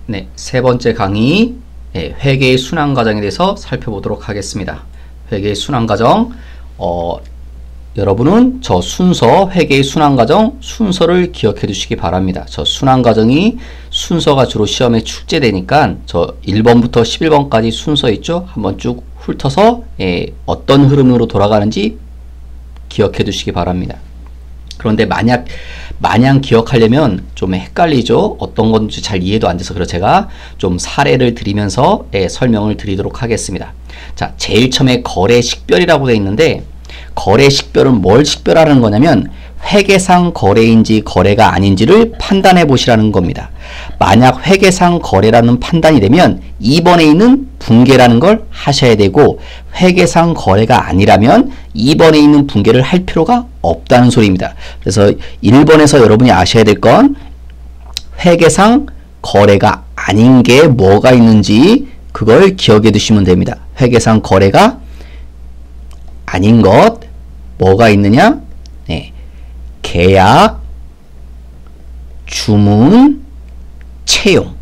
네, 세 번째 강의 회계의 순환 과정에 대해서 살펴보도록 하겠습니다. 회계의 순환 과정, 여러분은 저 순서, 회계의 순환 과정 순서를 기억해 두시기 바랍니다. 저 순환 과정이 순서가 주로 시험에 출제되니까 저 1번부터 11번까지 순서 있죠? 한번 쭉 훑어서 어떤 흐름으로 돌아가는지 기억해 두시기 바랍니다. 그런데 마냥 기억하려면 좀 헷갈리죠. 어떤 건지 잘 이해도 안 돼서 그래서 제가 좀 사례를 드리면서 설명을 드리도록 하겠습니다. 자, 제일 처음에 거래 식별이라고 되어 있는데 거래 식별은 뭘 식별하는 거냐면 회계상 거래인지 거래가 아닌지를 판단해 보시라는 겁니다. 만약 회계상 거래라는 판단이 되면 2번에 있는 분계라는 걸 하셔야 되고 회계상 거래가 아니라면 2번에 있는 분계를 할 필요가 없다는 소리입니다. 그래서 1번에서 여러분이 아셔야 될 건 회계상 거래가 아닌 게 뭐가 있는지 그걸 기억해 두시면 됩니다. 회계상 거래가 아닌 것 뭐가 있느냐? 네. 계약, 주문, 채용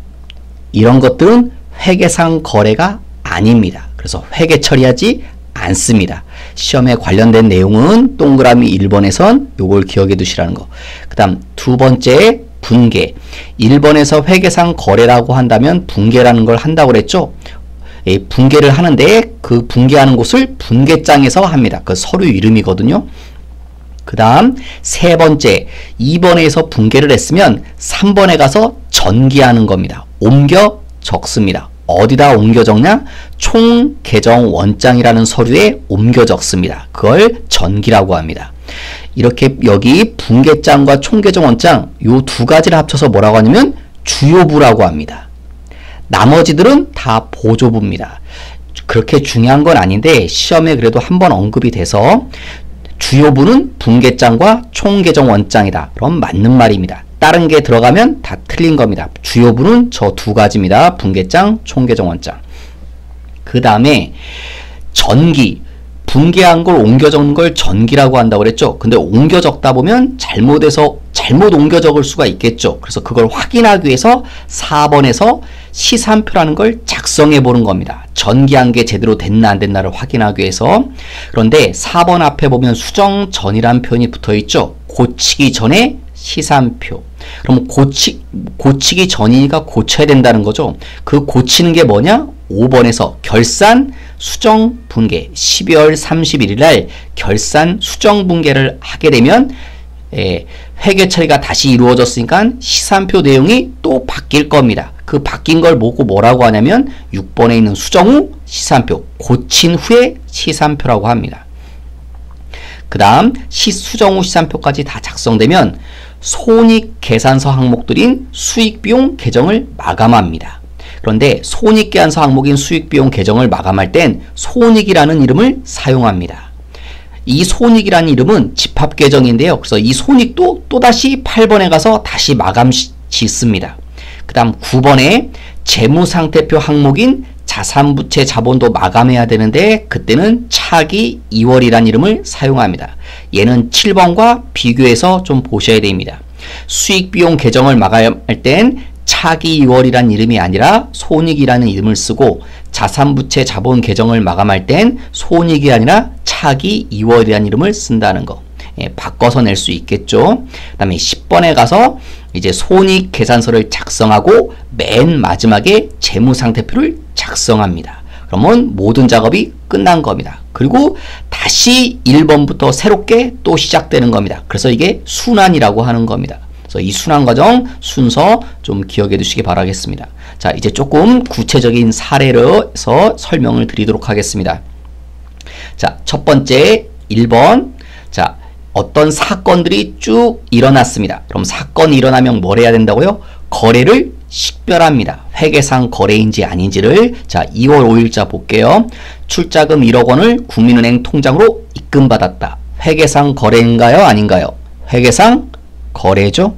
이런 것들은 회계상 거래가 아닙니다. 그래서 회계 처리하지 않습니다. 시험에 관련된 내용은 동그라미 1번에선 요걸 기억해 두시라는 거. 그 다음 두 번째 분계. 1번에서 회계상 거래라고 한다면 분계라는 걸 한다고 그랬죠. 분계를 하는데 그 분계하는 곳을 분계장에서 합니다. 그 서류 이름이거든요. 그 다음 세 번째 2번에서 분계를 했으면 3번에 가서 전기하는 겁니다. 옮겨 적습니다. 어디다 옮겨 적냐? 총계정원장이라는 서류에 옮겨 적습니다. 그걸 전기라고 합니다. 이렇게 여기 분계장과 총계정원장 요 두 가지를 합쳐서 뭐라고 하냐면 주요부라고 합니다. 나머지들은 다 보조부입니다. 그렇게 중요한 건 아닌데 시험에 그래도 한번 언급이 돼서 주요부는 분계장과 총계정원장이다. 그럼 맞는 말입니다. 다른 게 들어가면 다 틀린 겁니다. 주요부는 저 두 가지입니다. 분계장, 총계정원장. 그 다음에 전기. 분계한 걸 옮겨 적는 걸 전기라고 한다고 그랬죠. 근데 옮겨 적다 보면 잘못 옮겨 적을 수가 있겠죠. 그래서 그걸 확인하기 위해서 4번에서 시산표라는 걸 작성해 보는 겁니다. 전기한 게 제대로 됐나 안 됐나를 확인하기 위해서. 그런데 4번 앞에 보면 수정 전이라는 표현이 붙어 있죠. 고치기 전에 시산표. 그럼 고치기 전이니까 고쳐야 된다는 거죠. 그 고치는 게 뭐냐? 5번에서 결산 수정 분계 12월 31일 날 결산 수정 분계를 하게 되면 회계 처리가 다시 이루어졌으니까 시산표 내용이 또 바뀔 겁니다. 그 바뀐 걸 보고 뭐라고 하냐면 6번에 있는 수정 후 시산표, 고친 후에 시산표라고 합니다. 그 다음 수정 후 시산표까지 다 작성되면 손익계산서 항목들인 수익비용 계정을 마감합니다. 그런데 손익계산서 항목인 수익비용 계정을 마감할 땐 손익이라는 이름을 사용합니다. 이 손익이라는 이름은 집합계정인데요. 그래서 이 손익도 또다시 8번에 가서 다시 마감 짓습니다. 그 다음 9번에 재무상태표 항목인 자산부채 자본도 마감해야 되는데 그때는 차기 2월이라는 이름을 사용합니다. 얘는 7번과 비교해서 좀 보셔야 됩니다. 수익비용 계정을 마감할 땐 차기 2월이란 이름이 아니라 손익이라는 이름을 쓰고 자산부채 자본 계정을 마감할 땐 손익이 아니라 차기 2월이라는 이름을 쓴다는 거. 바꿔서 낼 수 있겠죠. 그 다음에 10번에 가서 이제 손익 계산서를 작성하고 맨 마지막에 재무상태표를 작성합니다. 그러면 모든 작업이 끝난 겁니다. 그리고 다시 1번부터 새롭게 또 시작되는 겁니다. 그래서 이게 순환이라고 하는 겁니다. 그래서 이 순환 과정 순서 좀 기억해 두시기 바라겠습니다. 자, 이제 조금 구체적인 사례로서 설명을 드리도록 하겠습니다. 자, 첫 번째 1번. 자, 어떤 사건들이 쭉 일어났습니다. 그럼 사건이 일어나면 뭘 해야 된다고요? 거래를 식별합니다. 회계상 거래인지 아닌지를. 자, 2월 5일자 볼게요. 출자금 1억 원을 국민은행 통장으로 입금받았다. 회계상 거래인가요? 아닌가요? 회계상 거래죠.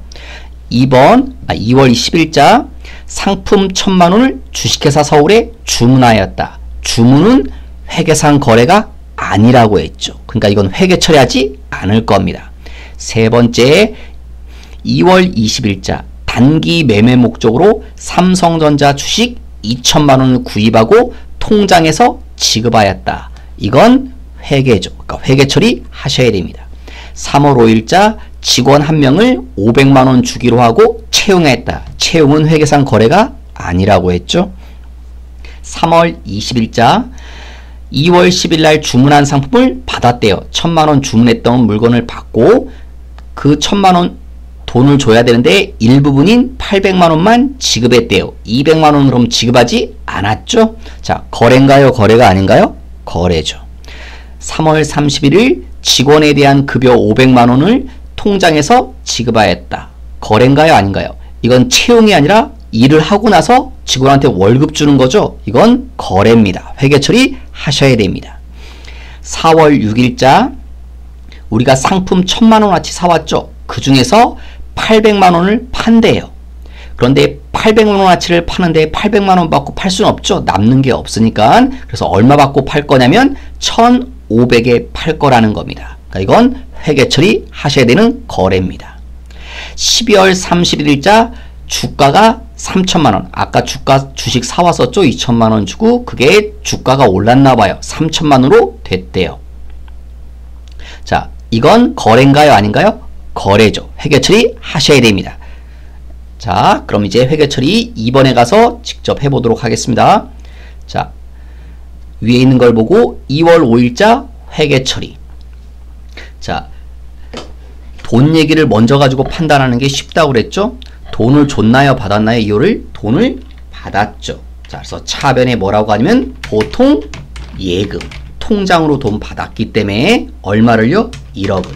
2번 2월 20일자 상품 1000만 원을 주식회사 서울에 주문하였다. 주문은 회계상 거래가 아니라고 했죠. 그러니까 이건 회계 처리하지 않을 겁니다. 세 번째 2월 20일자 단기 매매 목적으로 삼성전자 주식 2천만 원을 구입하고 통장에서 지급하였다. 이건 회계죠. 그러니까 회계 처리하셔야 됩니다. 3월 5일자 직원 1명을 500만 원 주기로 하고 채용했다. 채용은 회계상 거래가 아니라고 했죠. 3월 20일자 2월 10일 날 주문한 상품을 받았대요. 1000만 원 주문했던 물건을 받고 그 1000만 원 돈을 줘야 되는데 일부분인 800만 원만 지급했대요. 200만 원 그럼 지급하지 않았죠? 자, 거래인가요? 거래가 아닌가요? 거래죠. 3월 31일 직원에 대한 급여 500만 원을 통장에서 지급하였다. 거래인가요? 아닌가요? 이건 채용이 아니라 일을 하고 나서 직원한테 월급 주는 거죠. 이건 거래입니다. 회계 처리하셔야 됩니다. 4월 6일자 우리가 상품 1000만 원어치 사왔죠. 그 중에서 800만 원을 판대요. 그런데 800만 원어치를 파는데 800만 원 받고 팔 수는 없죠. 남는 게 없으니까. 그래서 얼마 받고 팔 거냐면 1500에 팔 거라는 겁니다. 그러니까 이건 회계 처리하셔야 되는 거래입니다. 12월 31일자 주가가 3천만 원. 아까 주식 사왔었죠. 2천만 원 주고 그게 주가가 올랐나 봐요. 3천만 원으로 됐대요. 자, 이건 거래인가요? 아닌가요? 거래죠. 회계 처리하셔야 됩니다. 자, 그럼 이제 회계 처리 2번에 가서 직접 해보도록 하겠습니다. 자, 위에 있는 걸 보고 2월 5일자 회계 처리. 자, 돈 얘기를 먼저 가지고 판단하는 게 쉽다고 그랬죠? 돈을 줬나요? 받았나요? 이거를 돈을 받았죠. 자, 그래서 차변에 뭐라고 하냐면 보통 예금. 통장으로 돈 받았기 때문에 얼마를요? 1억을.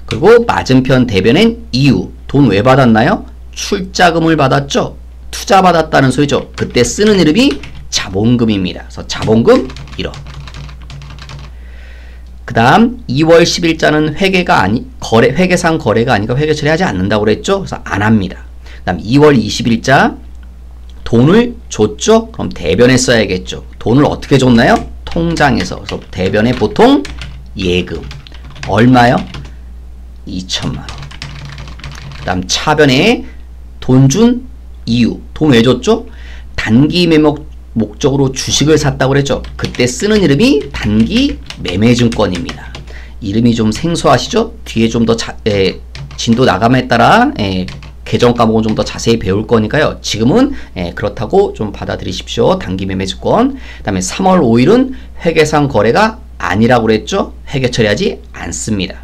그리고 맞은편 대변엔 이유. 돈 왜 받았나요? 출자금을 받았죠. 투자 받았다는 소리죠. 그때 쓰는 이름이 자본금입니다. 그래서 자본금 1억. 그 다음 2월 10일자는 회계상 거래가 아니니까 회계 처리하지 않는다고 그랬죠. 그래서 안 합니다. 그 다음 2월 20일자 돈을 줬죠. 그럼 대변에 써야겠죠. 돈을 어떻게 줬나요? 통장에서. 그래서 대변에 보통 예금. 얼마요? 2천만 원. 그 다음 차변에 돈 준 이유. 돈 왜 줬죠? 단기 매매 목적으로 주식을 샀다고 그랬죠. 그때 쓰는 이름이 단기 매매증권입니다. 이름이 좀 생소하시죠? 뒤에 좀 더 진도 나감에 따라 계정 과목은 좀 더 자세히 배울 거니까요. 지금은 그렇다고 좀 받아들이십시오. 단기 매매증권. 그 다음에 3월 5일은 회계상 거래가 아니라고 그랬죠. 회계 처리하지 않습니다.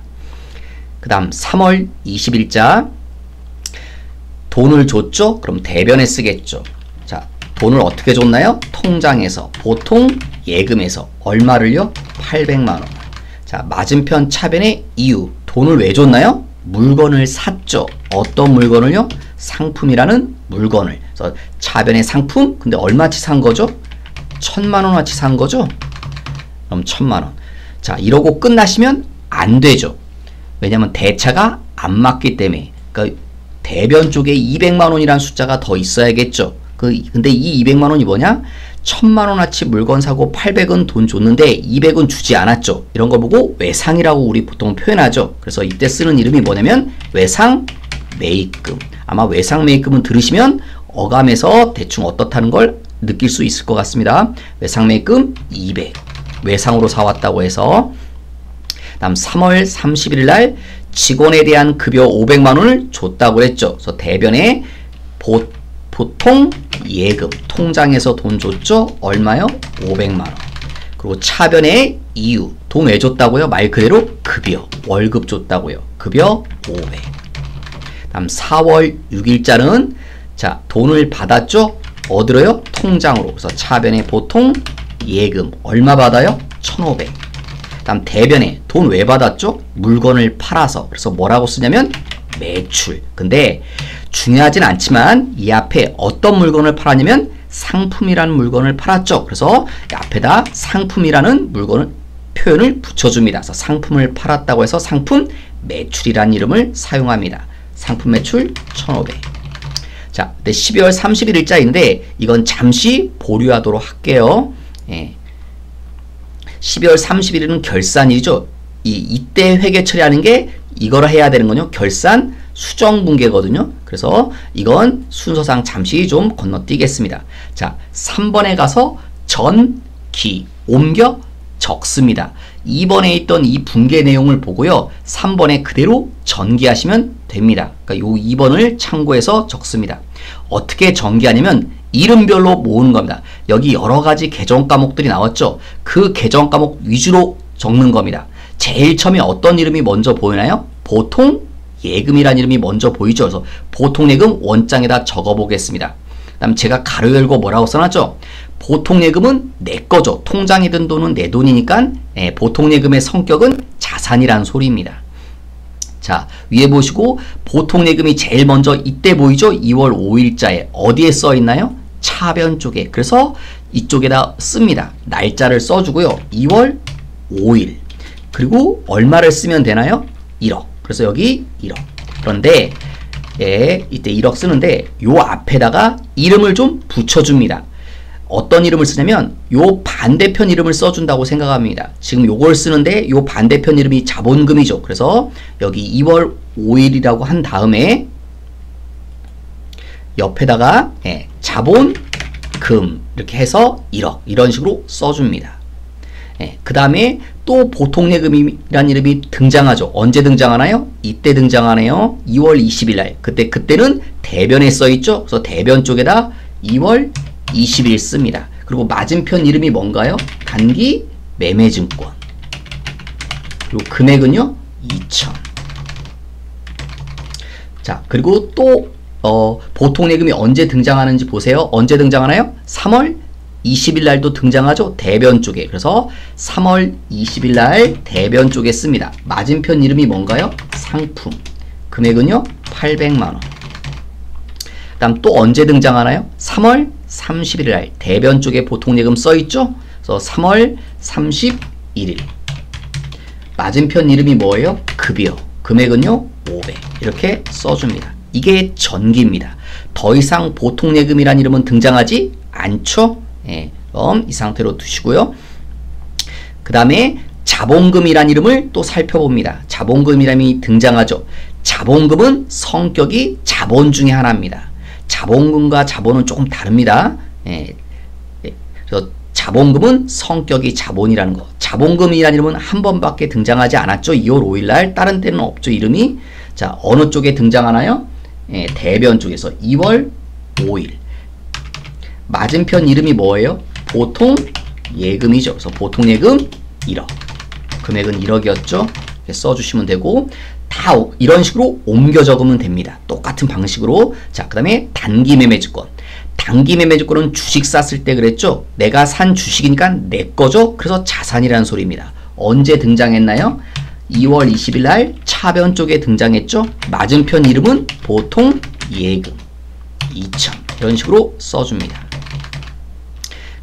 그 다음 3월 20일자 돈을 줬죠. 그럼 대변에 쓰겠죠. 자, 돈을 어떻게 줬나요? 통장에서. 보통 예금에서. 얼마를요? 800만 원. 자, 맞은편 차변의 이유. 돈을 왜 줬나요? 물건을 샀죠. 어떤 물건을요? 상품이라는 물건을. 그래서 차변의 상품. 근데 얼마치 산 거죠? 1000만 원어치 산 거죠? 그럼 1000만 원. 자, 이러고 끝나시면 안 되죠. 왜냐면 대차가 안 맞기 때문에. 그러니까 대변 쪽에 200만 원이라는 숫자가 더 있어야겠죠. 근데 이 200만 원이 뭐냐? 1000만 원어치 물건 사고 800은 돈 줬는데 200은 주지 않았죠. 이런 걸 보고 외상이라고 우리 보통 표현하죠. 그래서 이때 쓰는 이름이 뭐냐면 외상 매입금. 아마 외상 매입금은 들으시면 어감에서 대충 어떻다는 걸 느낄 수 있을 것 같습니다. 외상 매입금 200. 외상으로 사왔다고 해서. 다음 3월 31일 날 직원에 대한 급여 500만 원을 줬다고 했죠. 그래서 대변에 보통 예금. 통장에서 돈 줬죠. 얼마요? 500만 원. 그리고 차변에 이유. 돈 왜 줬다고요? 말 그대로 급여. 월급 줬다고요. 급여 500. 다음 4월 6일자는 자, 돈을 받았죠. 어디로요? 통장으로. 그래서 차변에 보통 예금. 얼마 받아요? 1500. 다음 대변에 돈 왜 받았죠? 물건을 팔아서. 그래서 뭐라고 쓰냐면 매출. 근데 중요하진 않지만 이 앞에 어떤 물건을 팔았냐면 상품이라는 물건을 팔았죠. 그래서 이 앞에다 상품이라는 물건을 표현을 붙여줍니다. 그래서 상품을 팔았다고 해서 상품 매출이라는 이름을 사용합니다. 상품 매출 1500. 자, 근데 12월 31일자인데 이건 잠시 보류하도록 할게요. 12월 31일은 결산일이죠. 이때 회계 처리하는 게 이거를 해야 되는 거요. 결산 수정분계거든요. 그래서 이건 순서상 잠시 좀 건너뛰겠습니다. 자, 3번에 가서 전기 옮겨 적습니다. 2번에 있던 이 분계 내용을 보고요. 3번에 그대로 전기하시면 됩니다. 그러니까 요 2번을 참고해서 적습니다. 어떻게 전기하냐면 이름별로 모으는 겁니다. 여기 여러 가지 계정 과목들이 나왔죠. 그 계정 과목 위주로 적는 겁니다. 제일 처음에 어떤 이름이 먼저 보이나요? 보통 예금이라는 이름이 먼저 보이죠. 그래서 보통 예금 원장에다 적어 보겠습니다. 그다음 제가 가로 열고 뭐라고 써놨죠? 보통 예금은 내 거죠. 통장에 든 돈은 내 돈이니까 보통 예금의 성격은 자산이란 소리입니다. 자, 위에 보시고 보통 예금이 제일 먼저 이때 보이죠? 2월 5일자에 어디에 써 있나요? 차변 쪽에. 그래서 이쪽에다 씁니다. 날짜를 써주고요. 2월 5일. 그리고 얼마를 쓰면 되나요? 1억. 그래서 여기 1억. 그런데 이때 1억 쓰는데 요 앞에다가 이름을 좀 붙여줍니다. 어떤 이름을 쓰냐면 요 반대편 이름을 써준다고 생각합니다. 지금 요걸 쓰는데 요 반대편 이름이 자본금이죠. 그래서 여기 2월 5일이라고 한 다음에 옆에다가 자본금 이렇게 해서 1억 이런 식으로 써줍니다. 그 다음에 또 보통예금이라는 이름이 등장하죠. 언제 등장하나요? 이때 등장하네요. 2월 20일 날. 그때는 대변에 써있죠. 그래서 대변 쪽에다 2월 20일 씁니다. 그리고 맞은편 이름이 뭔가요? 단기 매매증권. 그리고 금액은요? 2천. 자, 그리고 또 보통예금이 언제 등장하는지 보세요. 언제 등장하나요? 3월 20일 날도 등장하죠. 대변 쪽에. 그래서 3월 20일 날 대변 쪽에 씁니다. 맞은편 이름이 뭔가요? 상품. 금액은요? 800만 원. 그다음 또 언제 등장하나요? 3월 30일 날 대변 쪽에 보통예금 써 있죠. 그래서 3월 31일. 맞은편 이름이 뭐예요? 급여. 금액은요? 500. 이렇게 써줍니다. 이게 전기입니다. 더 이상 보통예금이란 이름은 등장하지 않죠. 그럼 이 상태로 두시고요. 그 다음에 자본금이란 이름을 또 살펴봅니다. 자본금이란 이름이 등장하죠. 자본금은 성격이 자본 중에 하나입니다. 자본금과 자본은 조금 다릅니다. 그래서 자본금은 성격이 자본이라는 거. 자본금이란 이름은 한 번밖에 등장하지 않았죠. 2월 5일 날. 다른 때는 없죠. 이름이. 자, 어느 쪽에 등장하나요? 대변 쪽에서 2월 5일. 맞은편 이름이 뭐예요? 보통 예금이죠. 그래서 보통 예금 1억. 금액은 1억이었죠. 이렇게 써주시면 되고 다 이런 식으로 옮겨 적으면 됩니다. 똑같은 방식으로. 자, 그 다음에 단기 매매증권. 단기 매매증권은 주식 샀을 때 그랬죠. 내가 산 주식이니까 내 거죠. 그래서 자산이라는 소리입니다. 언제 등장했나요? 2월 20일 날 차변 쪽에 등장했죠. 맞은편 이름은 보통 예금 2천. 이런 식으로 써줍니다.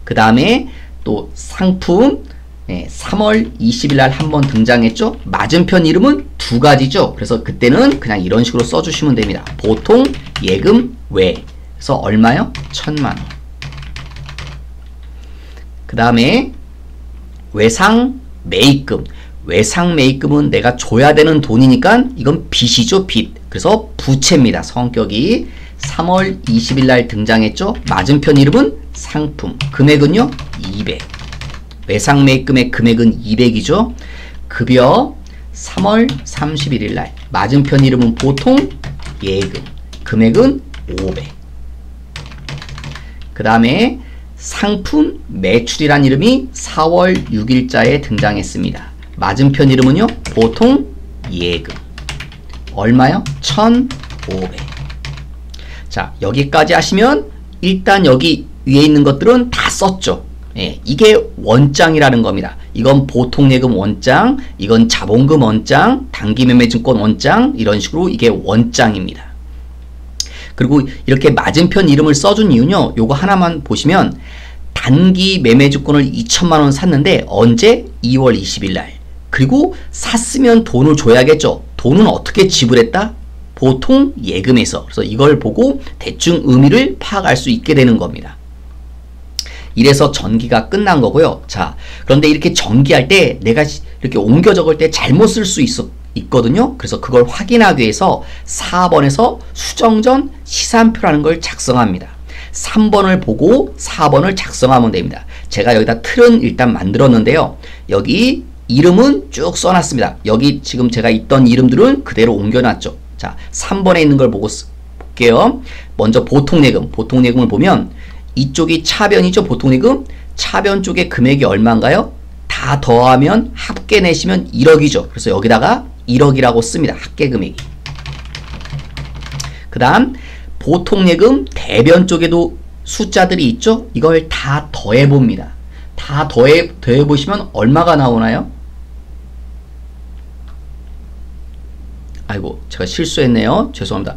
그 다음에 또 상품 3월 20일 날 한번 등장했죠. 맞은편 이름은 두 가지죠. 그래서 그때는 그냥 이런 식으로 써주시면 됩니다. 보통 예금 외. 그래서 얼마요? 1,000만 원. 그 다음에 외상 매입금. 외상 매입금은 내가 줘야 되는 돈이니까 이건 빚이죠. 빚. 그래서 부채입니다. 성격이 3월 20일 날 등장했죠. 맞은편 이름은 상품. 금액은요? 200. 외상 매입금의 금액은 200이죠. 급여 3월 31일 날. 맞은편 이름은 보통 예금. 금액은 500. 그 다음에 상품 매출이란 이름이 4월 6일자에 등장했습니다. 맞은편 이름은요? 보통 예금. 얼마요? 1,500. 자, 여기까지 하시면 일단 여기 위에 있는 것들은 다 썼죠. 이게 원장이라는 겁니다. 이건 보통예금 원장, 이건 자본금 원장, 단기매매증권 원장, 이런 식으로 이게 원장입니다. 그리고 이렇게 맞은편 이름을 써준 이유는요. 요거 하나만 보시면 단기 매매증권을 2천만 원 샀는데 언제? 2월 20일 날. 그리고 샀으면 돈을 줘야겠죠. 돈은 어떻게 지불했다? 보통 예금에서. 그래서 이걸 보고 대충 의미를 파악할 수 있게 되는 겁니다. 이래서 전기가 끝난 거고요. 자, 그런데 이렇게 전기할 때 내가 이렇게 옮겨 적을 때 잘못 쓸 수 있거든요. 그래서 그걸 확인하기 위해서 4번에서 수정전 시산표라는 걸 작성합니다. 3번을 보고 4번을 작성하면 됩니다. 제가 여기다 틀은 일단 만들었는데요. 여기 이름은 쭉 써놨습니다. 여기 지금 제가 있던 이름들은 그대로 옮겨놨죠. 자, 3번에 있는 걸 보고 볼게요. 먼저 보통예금. 보통예금을 보면 이쪽이 차변이죠. 보통예금. 차변 쪽의 금액이 얼마인가요? 다 더하면 합계 내시면 1억이죠. 그래서 여기다가 1억이라고 씁니다. 합계 금액이. 그 다음 보통예금 대변 쪽에도 숫자들이 있죠. 이걸 다 더해봅니다. 다 더해보시면 얼마가 나오나요? 아이고, 제가 실수했네요. 죄송합니다.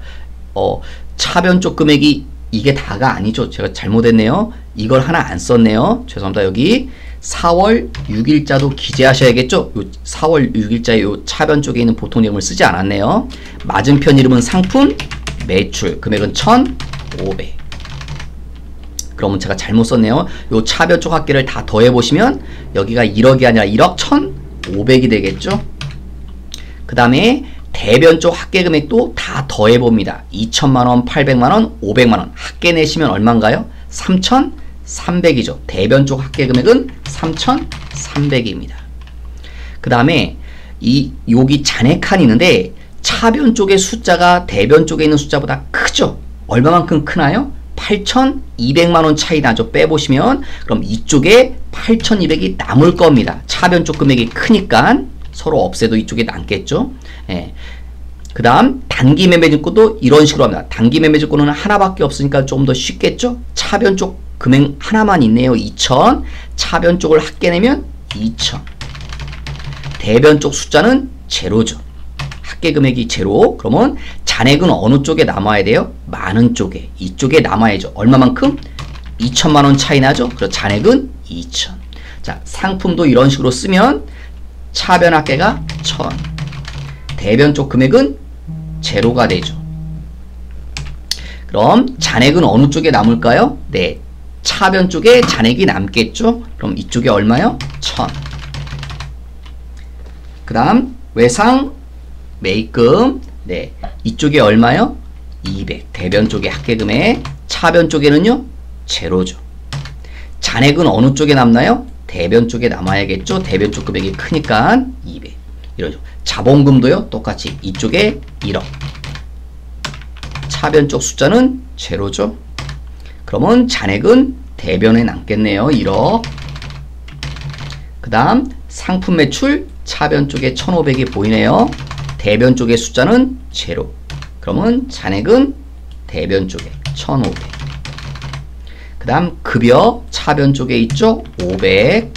차변 쪽 금액이 이게 다가 아니죠. 제가 잘못했네요. 이걸 하나 안 썼네요. 죄송합니다. 여기 4월 6일자도 기재하셔야겠죠. 요 4월 6일자에 요 차변 쪽에 있는 보통예금을 쓰지 않았네요. 맞은편 이름은 상품, 매출, 금액은 1,500. 그러면 제가 잘못 썼네요. 요 차변 쪽 합계를 다 더해보시면 여기가 1억이 아니라 1억 1,500이 되겠죠. 그 다음에 대변 쪽 합계 금액도 다 더해봅니다. 2천만원, 800만원, 500만원. 합계 내시면 얼마인가요? 3,300이죠. 대변 쪽 합계 금액은 3,300입니다. 그 다음에 여기 잔액칸이 있는데 차변 쪽의 숫자가 대변 쪽에 있는 숫자보다 크죠? 얼마만큼 크나요? 8,200만원 차이 나죠. 빼보시면 그럼 이쪽에 8,200이 남을 겁니다. 차변 쪽 금액이 크니까 서로 없애도 이쪽에 남겠죠. 예. 그 다음 단기 매매증권도 이런 식으로 합니다. 단기 매매증권은 하나밖에 없으니까 좀 더 쉽겠죠. 차변 쪽 금액 하나만 있네요. 2,000. 차변 쪽을 합계 내면 2,000. 대변 쪽 숫자는 제로죠. 합계 금액이 제로. 그러면 잔액은 어느 쪽에 남아야 돼요? 많은 쪽에. 이쪽에 남아야죠. 얼마만큼? 2천만원 차이 나죠? 그래서 잔액은 2,000. 자, 상품도 이런 식으로 쓰면 차변 합계가 1,000. 대변 쪽 금액은 제로가 되죠. 그럼 잔액은 어느 쪽에 남을까요? 네, 차변 쪽에 잔액이 남겠죠. 그럼 이쪽에 얼마요? 1,000. 그 다음 외상 매입금. 네, 이쪽에 얼마요? 200. 대변 쪽에 합계금액. 차변 쪽에는요? 제로죠. 잔액은 어느 쪽에 남나요? 대변 쪽에 남아야겠죠. 대변 쪽 금액이 크니까 200. 이러죠. 자본금도요. 똑같이 이쪽에 1억. 차변 쪽 숫자는 제로죠. 그러면 잔액은 대변에 남겠네요. 1억. 그 다음 상품 매출 차변 쪽에 1,500이 보이네요. 대변 쪽의 숫자는 제로. 그러면 잔액은 대변 쪽에 1,500. 그 다음 급여 차변 쪽에 있죠. 500.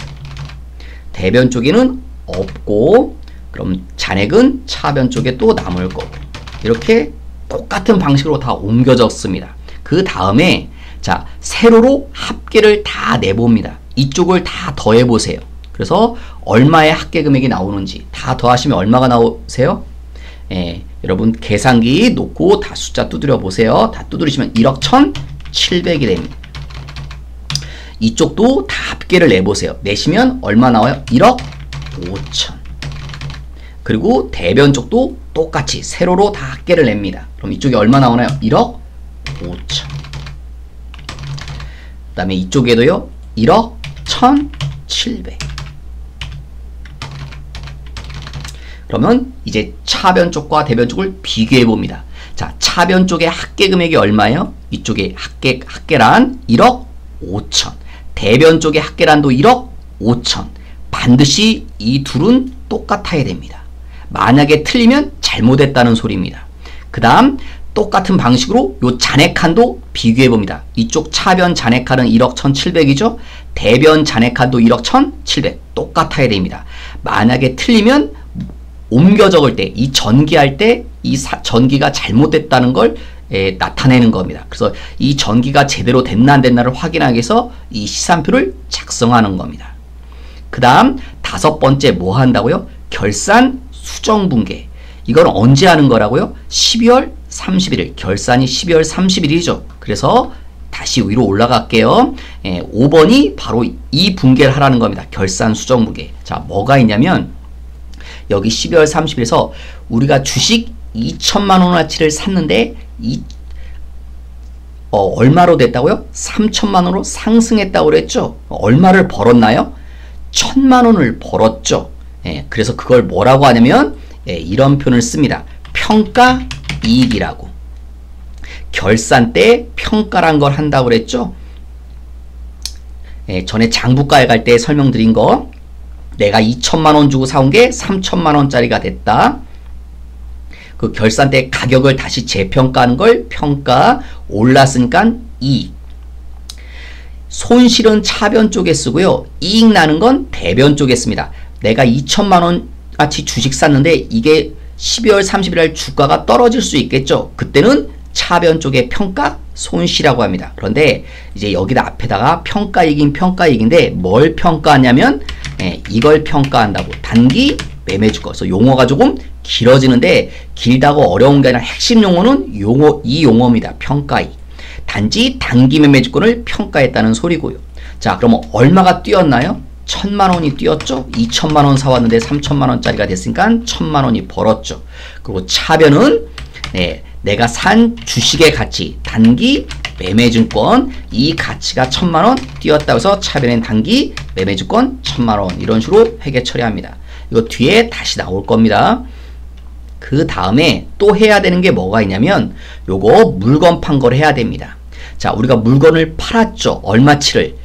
대변 쪽에는 없고 그럼 잔액은 차변 쪽에 또 남을 거고. 이렇게 똑같은 방식으로 다 옮겨졌습니다. 그 다음에 자, 세로로 합계를 다 내봅니다. 이쪽을 다 더해보세요. 그래서 얼마의 합계 금액이 나오는지 다 더하시면 얼마가 나오세요? 예, 여러분 계산기 놓고 다 숫자 두드려 보세요. 다 두드리시면 1억 1,700이 됩니다. 이쪽도 다 합계를 내보세요. 내시면 얼마 나와요? 1억 5천. 그리고 대변 쪽도 똑같이 세로로 다 합계를 냅니다. 그럼 이쪽에 얼마 나오나요? 1억 5천. 그 다음에 이쪽에도요. 1억 1,700. 그러면 이제 차변 쪽과 대변 쪽을 비교해 봅니다. 자, 차변 쪽의 합계 금액이 얼마예요? 이쪽에 합계란 1억 5천. 대변 쪽의 합계란도 1억 5천. 반드시 이 둘은 똑같아야 됩니다. 만약에 틀리면 잘못했다는 소리입니다. 그 다음 똑같은 방식으로 요 잔액칸도 비교해 봅니다. 이쪽 차변 잔액칸은 1억 1,700이죠. 대변 잔액칸도 1억 1,700. 똑같아야 됩니다. 만약에 틀리면 옮겨 적을 때, 이 전기할 때 이 전기가 잘못됐다는 걸 나타내는 겁니다. 그래서 이 전기가 제대로 됐나 안 됐나를 확인하기 위해서 이 시산표를 작성하는 겁니다. 그 다음 다섯 번째 뭐 한다고요? 결산 수정분계. 이건 언제 하는 거라고요? 12월 31일. 결산이 12월 30일이죠. 그래서 다시 위로 올라갈게요. 5번이 바로 이 분계를 하라는 겁니다. 결산 수정분계. 자, 뭐가 있냐면 여기 12월 30일에서 우리가 주식 2천만 원어치를 샀는데 얼마로 됐다고요? 3천만 원으로 상승했다고 그랬죠? 얼마를 벌었나요? 1,000만 원을 벌었죠. 예, 그래서 그걸 뭐라고 하냐면 이런 표현을 씁니다. 평가이익이라고. 결산 때 평가란 걸 한다고 그랬죠? 예, 전에 장부가에 갈 때 설명드린 거, 내가 2천만 원 주고 사온 게 3천만 원짜리가 됐다. 그 결산 때 가격을 다시 재평가하는 걸 평가, 올랐으니까 이익. 손실은 차변 쪽에 쓰고요. 이익 나는 건 대변 쪽에 씁니다. 내가 2천만 원어치 주식 샀는데 이게 12월 30일 날 주가가 떨어질 수 있겠죠. 그때는 차변 쪽에 평가, 손실이라고 합니다. 그런데 이제 여기다 앞에다가 평가이익인 평가이익인데 뭘 평가하냐면 이걸 평가한다고. 단기 매매주가. 그래서 용어가 조금 길어지는데 길다고 어려운 게 아니라 핵심 용어는 이 용어입니다. 평가이익. 단지 단기 매매주권을 평가했다는 소리고요. 자, 그러면 얼마가 뛰었나요? 1,000만 원이 뛰었죠. 2천만 원 사왔는데 3천만 원짜리가 됐으니까 1,000만 원이 벌었죠. 그리고 차변은 내가 산 주식의 가치, 단기 매매증권, 이 가치가 1,000만 원 뛰었다고 해서 차변엔 단기 매매증권 1,000만 원, 이런 식으로 회계 처리합니다. 이거 뒤에 다시 나올 겁니다. 그 다음에 또 해야 되는 게 뭐가 있냐면 요거 물건 판 거를 해야 됩니다. 자, 우리가 물건을 팔았죠. 얼마치를?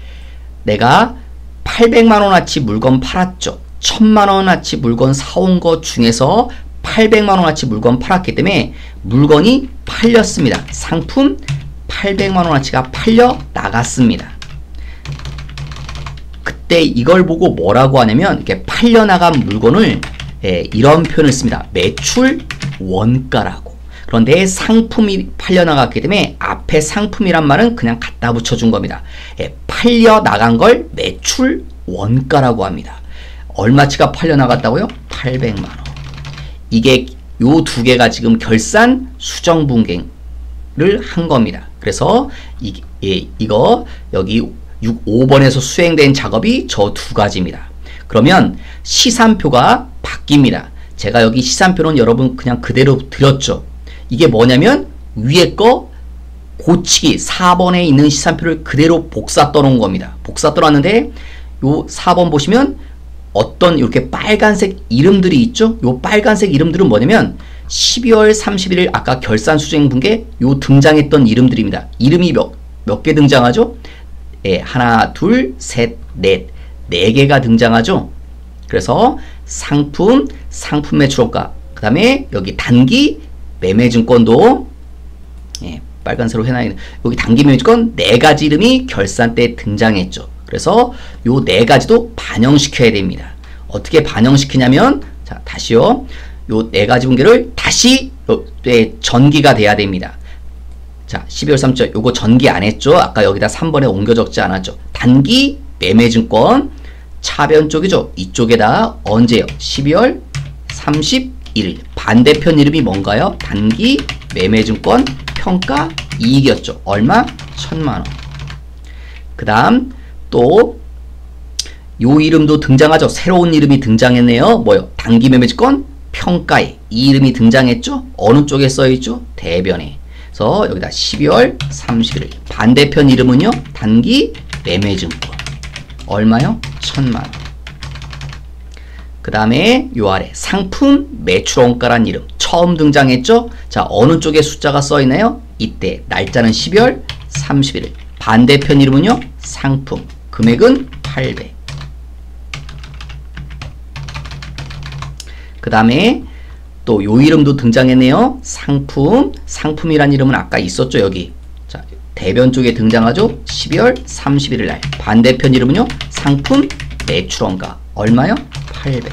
내가 800만 원어치 물건 팔았죠. 1,000만 원어치 물건 사온 것 중에서 800만 원어치 물건 팔았기 때문에 물건이 팔렸습니다. 상품 800만 원어치가 팔려 나갔습니다. 그때 이걸 보고 뭐라고 하냐면 이렇게 팔려 나간 물건을 이런 표현을 씁니다. 매출 원가라고. 그런데 상품이 팔려 나갔기 때문에 앞에 상품이란 말은 그냥 갖다 붙여준 겁니다. 팔려 나간 걸 매출 원가라고 합니다. 얼마치가 팔려 나갔다고요? 800만 원. 이게 요 두 개가 지금 결산 수정 분괴를 한 겁니다. 그래서 이거 여기 5번에서 수행된 작업이 저 두 가지입니다. 그러면 시산표가 바뀝니다. 제가 여기 시산표는 여러분 그냥 그대로 드렸죠. 이게 뭐냐면 위에 거 고치기, 4번에 있는 시산표를 그대로 복사 떠놓은 겁니다. 복사 떠놨는데 요 4번 보시면 어떤 이렇게 빨간색 이름들이 있죠. 요 빨간색 이름들은 뭐냐면 12월 31일 아까 결산 수정 분괴 요 등장했던 이름들입니다. 이름이 몇 개 등장하죠? 하나, 둘, 셋, 넷. 4개가 등장하죠. 그래서 상품, 상품 매출원가, 그 다음에 여기 단기 매매증권도 빨간색으로 해놔야 여기 단기 매매증권 4가지 이름이 결산 때 등장했죠. 그래서 요 4가지도 반영시켜야 됩니다. 어떻게 반영시키냐면, 자, 다시요. 요 4가지 분괴를 다시 전기가 돼야 됩니다. 자, 12월 3일 요거 전기 안 했죠? 아까 여기다 3번에 옮겨 적지 않았죠? 단기 매매증권 차변 쪽이죠? 이쪽에다 언제요? 12월 31일. 반대편 이름이 뭔가요? 단기 매매증권 평가 이익이었죠. 얼마? 1,000만 원. 그 다음 또 요 이름도 등장하죠. 새로운 이름이 등장했네요. 뭐요? 단기 매매증권 평가이익. 이 이름이 등장했죠. 어느 쪽에 써있죠? 대변에. 그래서 여기다 12월 30일. 반대편 이름은요? 단기 매매증권. 얼마요? 1,000만 원. 그 다음에 요 아래 상품 매출원가란 이름 처음 등장했죠? 자, 어느 쪽에 숫자가 써있나요? 이때 날짜는 12월 31일. 반대편 이름은요? 상품. 금액은 800. 그 다음에 또 요 이름도 등장했네요. 상품. 상품이란 이름은 아까 있었죠, 여기. 자, 대변 쪽에 등장하죠. 12월 31일 날. 반대편 이름은요. 상품 매출원가. 얼마요? 800.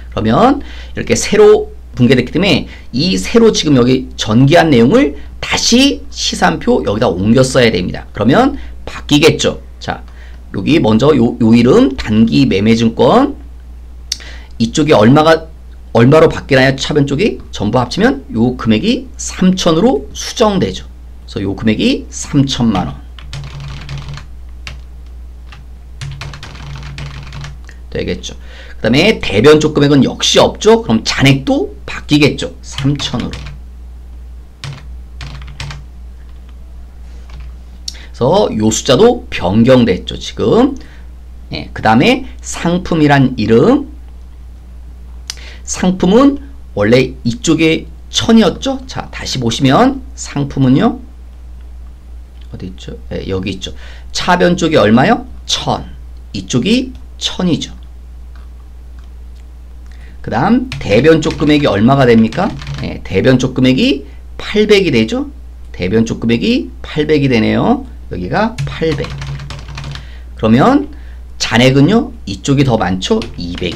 그러면 이렇게 새로 분괴됐기 때문에 이 새로 지금 여기 전기한 내용을 다시 시산표 여기다 옮겨 써야 됩니다. 그러면 바뀌겠죠. 자, 여기 먼저 요 이름 단기 매매증권 이쪽이 얼마로 바뀌나요? 차변 쪽이 전부 합치면 요 금액이 3,000으로 수정되죠. 그래서 요 금액이 3,000만 원. 되겠죠. 그 다음에 대변 쪽 금액은 역시 없죠. 그럼 잔액도 바뀌겠죠. 3,000으로. 그래서 요 숫자도 변경됐죠. 지금. 예, 그 다음에 상품이란 이름. 상품은 원래 이쪽에 1000이었죠. 자, 다시 보시면 상품은요. 어디 있죠? 예, 여기 있죠. 차변 쪽이 얼마요? 1000. 이쪽이 1000이죠. 그 다음 대변 쪽 금액이 얼마가 됩니까? 예, 대변 쪽 금액이 800이 되죠. 대변 쪽 금액이 800이 되네요. 여기가 800. 그러면 잔액은요. 이쪽이 더 많죠. 200이.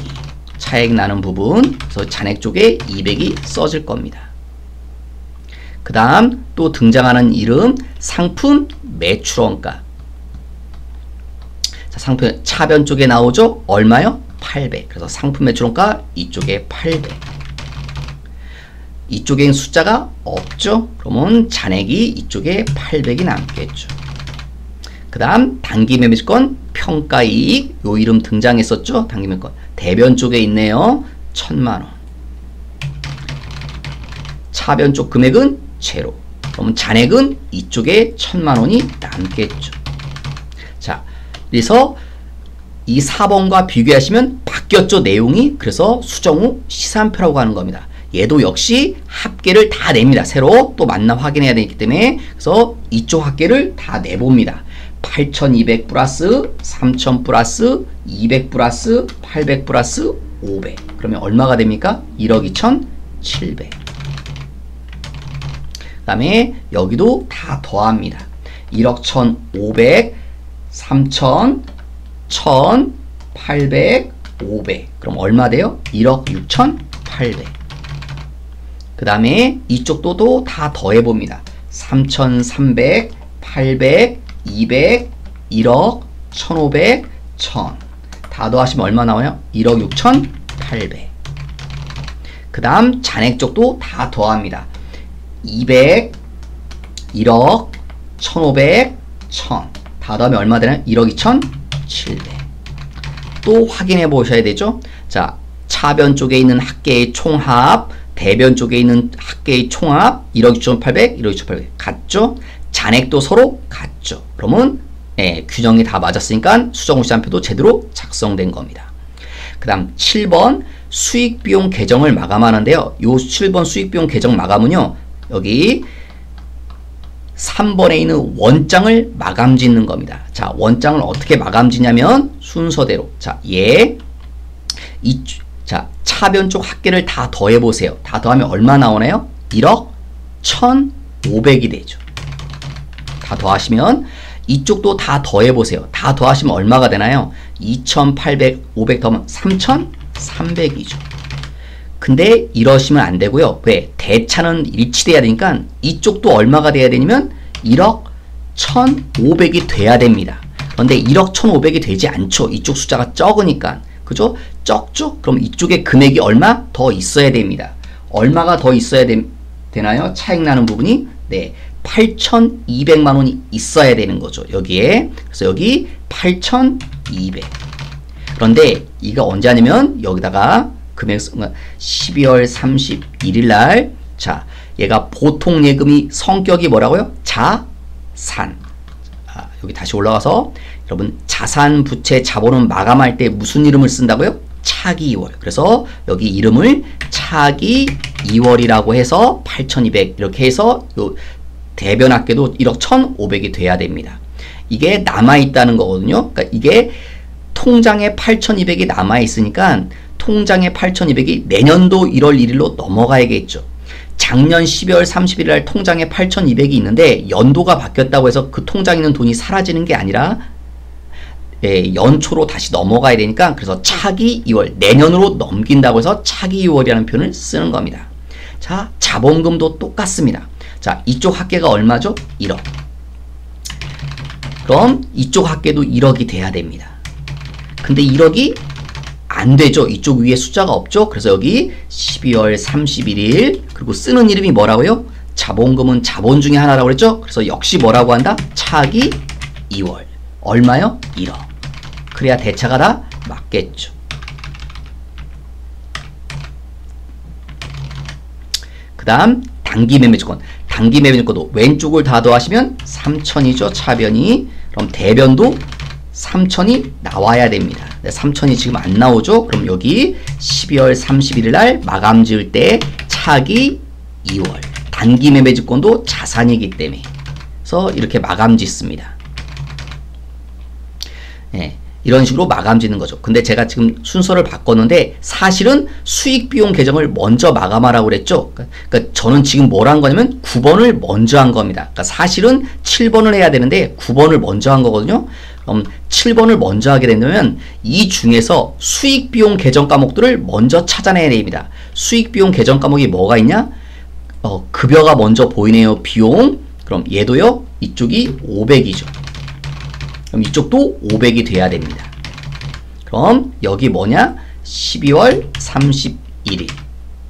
차액 나는 부분. 그래서 잔액 쪽에 200이 써질 겁니다. 그 다음 또 등장하는 이름 상품 매출원가. 자, 상품 차변 쪽에 나오죠. 얼마요? 800. 그래서 상품 매출원가 이쪽에 800. 이쪽엔 숫자가 없죠. 그러면 잔액이 이쪽에 800이 남겠죠. 그 다음 단기 매매권 평가이익. 요 이름 등장했었죠. 단기 매매권 대변 쪽에 있네요. 1000만원. 차변 쪽 금액은 제로. 그러면 잔액은 이쪽에 1000만원이 남겠죠. 자, 그래서 이 4번과 비교하시면 바뀌었죠. 내용이. 그래서 수정 후 시산표라고 하는 겁니다. 얘도 역시 합계를 다 냅니다. 새로 또 만나 확인해야 되기 때문에. 그래서 이쪽 합계를 다 내봅니다. 8200 플러스 3000 플러스 200 플러스 800 플러스 500. 그러면 얼마가 됩니까? 1억 2700. 그 다음에 여기도 다 더합니다. 1억 1500, 3000, 1000, 800, 500. 그럼 얼마 돼요? 1억 6800. 그 다음에 이쪽도 또 다 더해봅니다. 3300, 800, 200, 1억, 1500, 1000. 다 더하시면 얼마 나와요? 1억 6800. 그 다음 잔액 쪽도 다 더합니다. 200, 1억, 1500, 1000. 다 더하면 얼마 되나요? 1억 2700. 또 확인해 보셔야 되죠. 자, 차변 쪽에 있는 합계의 총합, 대변 쪽에 있는 합계의 총합 1억 6,800, 1억 6,800 같죠? 잔액도 서로 같죠. 그러면 균형이 다 맞았으니까 수정 후 시산표도 제대로 작성된 겁니다. 그 다음 7번 수익비용 계정을 마감하는데요. 요 7번 수익비용 계정 마감은요. 여기 3번에 있는 원장을 마감 짓는 겁니다. 자, 원장을 어떻게 마감 짓냐면 순서대로. 자, 자, 차변 쪽 합계를 다 더해 보세요. 다 더하면 얼마 나오나요? 1억 1500이 되죠. 다 더하시면 이쪽도 다 더해 보세요. 다 더하시면 얼마가 되나요? 2800, 500 더하면 3300이죠. 근데 이러시면 안 되고요. 왜? 대차는 일치돼야 되니까 이쪽도 얼마가 돼야 되냐면 1억 1500이 돼야 됩니다. 그런데 1억 1500이 되지 않죠. 이쪽 숫자가 적으니까. 그죠? 적죠? 그럼 이쪽에 금액이 얼마 더 있어야 됩니다. 얼마가 더 있어야 되나요? 차익 나는 부분이? 네. 8200만 원이 있어야 되는 거죠. 여기에. 그래서 여기 8200. 그런데 이거 언제 하냐면 여기다가 금액 12월 31일 날. 자, 얘가 보통 예금이 성격이 뭐라고요? 자산. 여기 다시 올라가서 여러분 자산 부채 자본은 마감할 때 무슨 이름을 쓴다고요? 차기 2월. 그래서 여기 이름을 차기 2월이라고 해서 8200 이렇게 해서 요 대변 합계도 1억 1500이 돼야 됩니다. 이게 남아있다는 거거든요. 그러니까 이게 통장에 8200이 남아있으니까 통장에 8200이 내년도 1월 1일로 넘어가야겠죠. 작년 12월 31일 날 통장에 8200이 있는데 연도가 바뀌었다고 해서 그 통장에 있는 돈이 사라지는 게 아니라 연초로 다시 넘어가야 되니까 그래서 차기 2월 내년으로 넘긴다고 해서 차기 2월이라는 표현을 쓰는 겁니다. 자, 자본금도 똑같습니다. 자, 이쪽 합계가 얼마죠? 1억. 그럼 이쪽 합계도 1억이 돼야 됩니다. 근데 1억이 안 되죠. 이쪽 위에 숫자가 없죠. 그래서 여기 12월 31일 그리고 쓰는 이름이 뭐라고요? 자본금은 자본 중에 하나라고 그랬죠. 그래서 역시 뭐라고 한다? 차기 2월. 얼마요? 1억. 그래야 대차가 다 맞겠죠. 그 다음 단기 매매주권. 단기 매매주권도 왼쪽을 다 더하시면 3천이죠. 차변이. 그럼 대변도 3천이 나와야 됩니다. 3천이 지금 안 나오죠. 그럼 여기 12월 31일 날 마감 지을 때 차기 2월. 단기 매매주권도 자산이기 때문에. 그래서 이렇게 마감 짓습니다. 예. 이런 식으로 마감 짓는 거죠. 근데 제가 지금 순서를 바꿨는데 사실은 수익 비용 계정을 먼저 마감하라고 그랬죠. 그러니까 저는 지금 뭘 한 거냐면 9번을 먼저 한 겁니다. 그러니까 사실은 7번을 해야 되는데 9번을 먼저 한 거거든요. 그럼 7번을 먼저 하게 된다면 이 중에서 수익 비용 계정 과목들을 먼저 찾아내야 됩니다. 수익 비용 계정 과목이 뭐가 있냐? 급여가 먼저 보이네요. 비용. 그럼 얘도요. 이쪽이 500이죠. 그럼 이쪽도 500이 돼야 됩니다. 그럼 여기 뭐냐? 12월 31일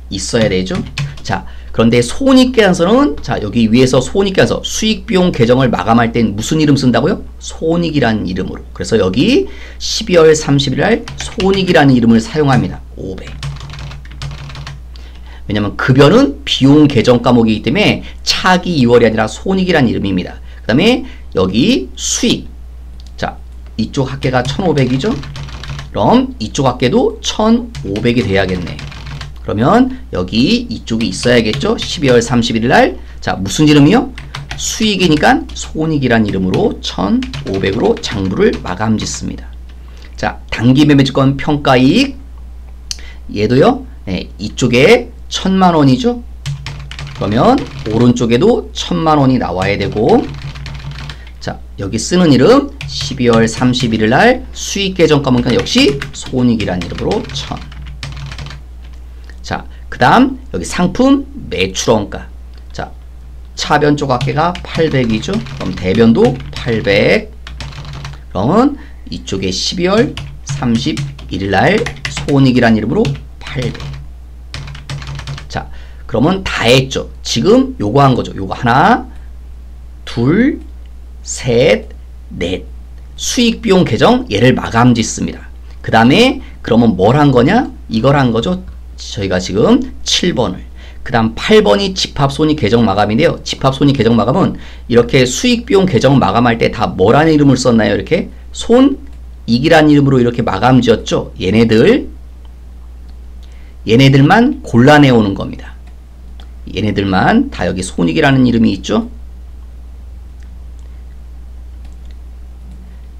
있어야 되죠. 자, 그런데 손익계산서는 자, 여기 위에서 손익계산서 수익비용 계정을 마감할 땐 무슨 이름 쓴다고요? 손익이라는 이름으로. 그래서 여기 12월 30일 날 손익이라는 이름을 사용합니다. 500. 왜냐면 급여는 비용 계정 과목이기 때문에 차기 2월이 아니라 손익이라는 이름입니다. 그 다음에 여기 수익. 자, 이쪽 합계가 1500이죠? 그럼 이쪽 합계도 1500이 돼야겠네. 그러면 여기 이쪽이 있어야겠죠? 12월 31일 날. 자, 무슨 이름이요? 수익이니까 손익이란 이름으로 1500으로 장부를 마감 짓습니다. 자, 단기 매매주권 평가이익. 얘도요, 네, 이쪽에 1000만원이죠? 그러면 오른쪽에도 1000만원이 나와야 되고, 자, 여기 쓰는 이름 12월 31일 날 수익 계정 과목은 역시 손익이란 이름으로 1000. 자, 그 다음 여기 상품 매출원가. 자, 차변 쪽 합계가 800이죠. 그럼 대변도 800. 그러면 이쪽에 12월 31일 날 손익이란 이름으로 800. 자, 그러면 다 했죠. 지금 요거 한 거죠. 요거 하나, 둘, 셋, 넷. 수익 비용 계정 얘를 마감 짓습니다. 그 다음에 그러면 뭘 한 거냐? 이걸 한 거죠. 저희가 지금 7번을. 그 다음 8번이 집합손익 계정 마감인데요. 집합손익 계정 마감은 이렇게 수익 비용 계정 마감할 때 다 뭐라는 이름을 썼나요? 이렇게 손익이라는 이름으로 이렇게 마감 지었죠. 얘네들만 골라내 오는 겁니다. 얘네들만 다 여기 손익이라는 이름이 있죠.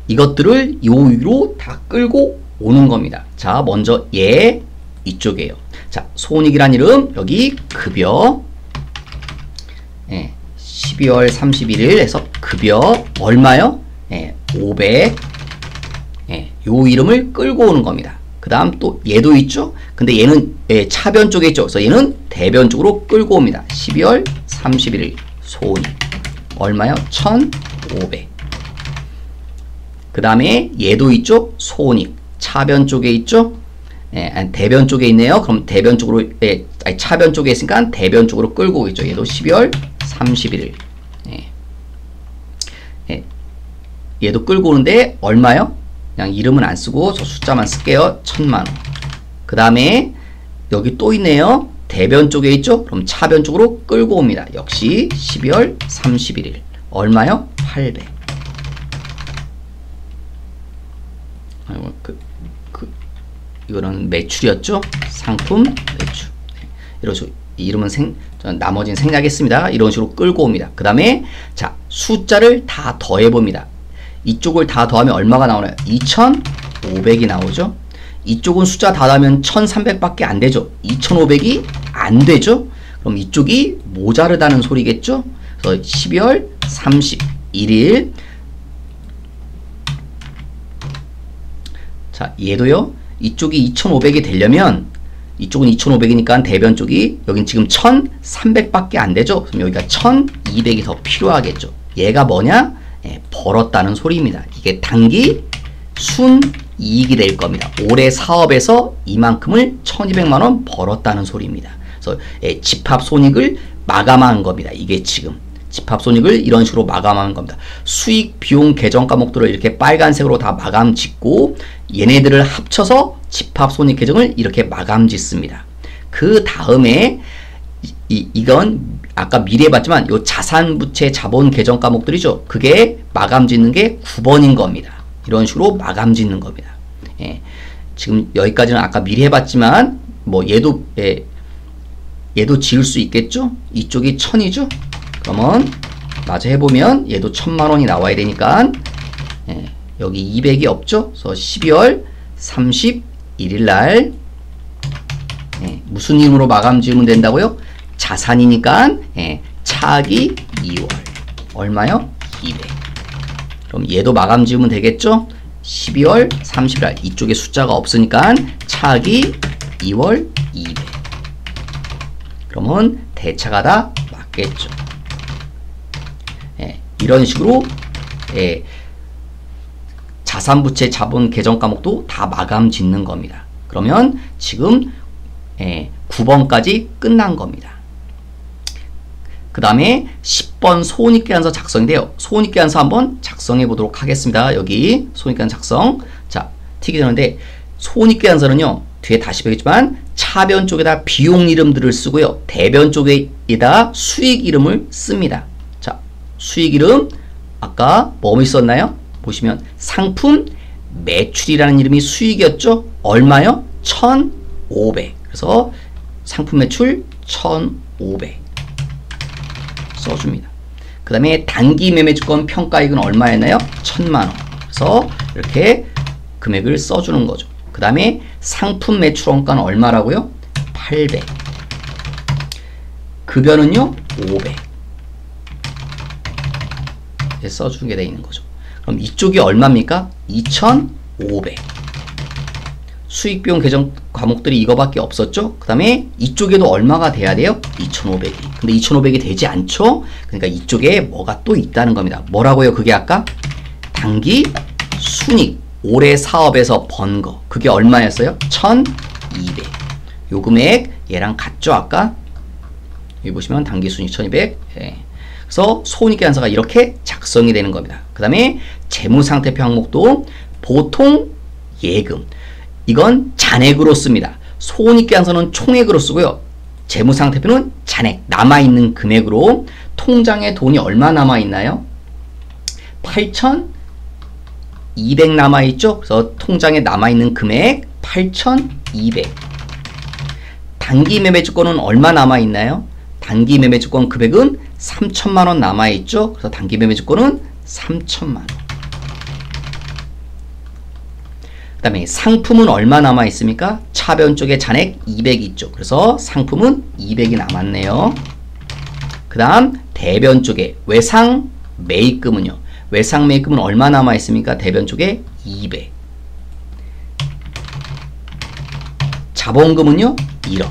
이것들을 요 위로 다 끌고 오는 겁니다. 자, 먼저 얘 이쪽이에요. 자, 손익이란 이름 여기 급여. 예, 12월 31일 해서 급여 얼마요? 예, 500. 예, 요 이름을 끌고 오는 겁니다. 그 다음 또 얘도 있죠. 근데 얘는 예, 차변 쪽에 있죠. 그래서 얘는 대변 쪽으로 끌고 옵니다. 12월 31일 손익 얼마요? 1500. 그 다음에 얘도 있죠. 손익 차변 쪽에 있죠. 예, 대변 쪽에 있네요. 그럼 대변 쪽으로 예, 차변 쪽에 있으니까 대변 쪽으로 끌고 오겠죠. 얘도 12월 31일. 예. 예. 얘도 끌고 오는데 얼마요? 그냥 이름은 안 쓰고 저 숫자만 쓸게요. 1000만원. 그 다음에 여기 또 있네요. 대변 쪽에 있죠. 그럼 차변 쪽으로 끌고 옵니다. 역시 12월 31일. 얼마요? 800. 이거는 매출이었죠. 상품 매출. 이런 식으로 이름은 나머지는 생략했습니다. 이런 식으로 끌고 옵니다. 그 다음에 자, 숫자를 다 더해 봅니다. 이쪽을 다 더하면 얼마가 나오나요? 2500이 나오죠. 이쪽은 숫자 다 더하면 1300밖에 안 되죠. 2500이 안 되죠. 그럼 이쪽이 모자르다는 소리겠죠. 그래서 12월 31일. 자, 얘도요. 이쪽이 2500이 되려면 이쪽은 2500이니까 대변 쪽이 여긴 지금 1300밖에 안 되죠. 그럼 여기가 1200이 더 필요하겠죠. 얘가 뭐냐? 예, 벌었다는 소리입니다. 이게 단기 순이익이 될 겁니다. 올해 사업에서 이만큼을 1200만원 벌었다는 소리입니다. 그래서 예, 집합손익을 마감한 겁니다. 이게 지금 집합손익을 이런 식으로 마감하는 겁니다. 수익, 비용, 계정 과목들을 이렇게 빨간색으로 다 마감 짓고 얘네들을 합쳐서 집합손익 계정을 이렇게 마감 짓습니다. 그 다음에 이건 아까 미리 해봤지만 요 자산부채 자본 계정 과목들이죠. 그게 마감 짓는 게 9번인 겁니다. 이런 식으로 마감 짓는 겁니다. 예. 지금 여기까지는 아까 미리 해봤지만 뭐 얘도 얘도 지을 수 있겠죠? 이쪽이 1000이죠? 그러면 마저 해보면 얘도 1000만원이 나와야 되니까 예. 여기 200이 없죠? 그래서 12월 31일날 예. 무슨 이름으로 마감 지으면 된다고요? 자산이니까 예. 차익이 2월 얼마요? 200. 그럼 얘도 마감 지으면 되겠죠? 12월 30일 이쪽에 숫자가 없으니까 차익이 2월 200. 그러면 대차가 다 맞겠죠. 예, 이런 식으로 예, 자산부채 자본 계정 과목도 다 마감 짓는 겁니다. 그러면 지금 9번까지 끝난 겁니다. 그 다음에 10번 소원익계산서 작성인데요. 소원익계산서 한번 작성해 보도록 하겠습니다. 여기 소원익계산서 작성. 자, 튀기 전인데 소원익계산서는요. 뒤에 다시 배우겠지만 차변 쪽에다 비용 이름들을 쓰고요. 대변 쪽에다 수익 이름을 씁니다. 자, 수익 이름 아까 뭐 있었나요? 보시면 상품 매출이라는 이름이 수익이었죠. 얼마요? 1,500. 그래서 상품 매출 1,500 써줍니다. 그 다음에 단기 매매주권 평가액은 얼마였나요? 1,000만원. 그래서 이렇게 금액을 써주는 거죠. 그 다음에 상품 매출 원가는 얼마라고요? 800. 급여는요? 500. 이렇게 써주게 되어 있는 거죠. 그럼 이쪽이 얼마입니까? 2,500. 수익비용 계정 과목들이 이거밖에 없었죠? 그 다음에 이쪽에도 얼마가 돼야 돼요? 2,500이. 근데 2,500이 되지 않죠? 그러니까 이쪽에 뭐가 또 있다는 겁니다. 뭐라고요? 그게 아까 단기 순익. 올해 사업에서 번 거. 그게 얼마였어요? 1,200. 요 금액 얘랑 같죠? 아까? 여기 보시면 단기 순익 1,200. 예. 그래서 소원익계산서가 이렇게 작성이 되는 겁니다. 그 다음에 재무상태표 항목도 보통 예금. 이건 잔액으로 씁니다. 소원익계산서는 총액으로 쓰고요. 재무상태표는 잔액, 남아있는 금액으로. 통장에 돈이 얼마 남아있나요? 8,200 남아있죠? 그래서 통장에 남아있는 금액 8,200. 단기 매매주권은 얼마 남아있나요? 단기 매매주권 금액은 3,000만원 남아있죠? 그래서 단기 매매주권은 3,000만원. 그 다음에 상품은 얼마 남아있습니까? 차변 쪽에 잔액 200 있죠. 그래서 상품은 200이 남았네요. 그 다음 대변 쪽에 외상 매입금은요. 외상 매입금은 얼마 남아있습니까? 대변 쪽에 200. 자본금은요? 1억.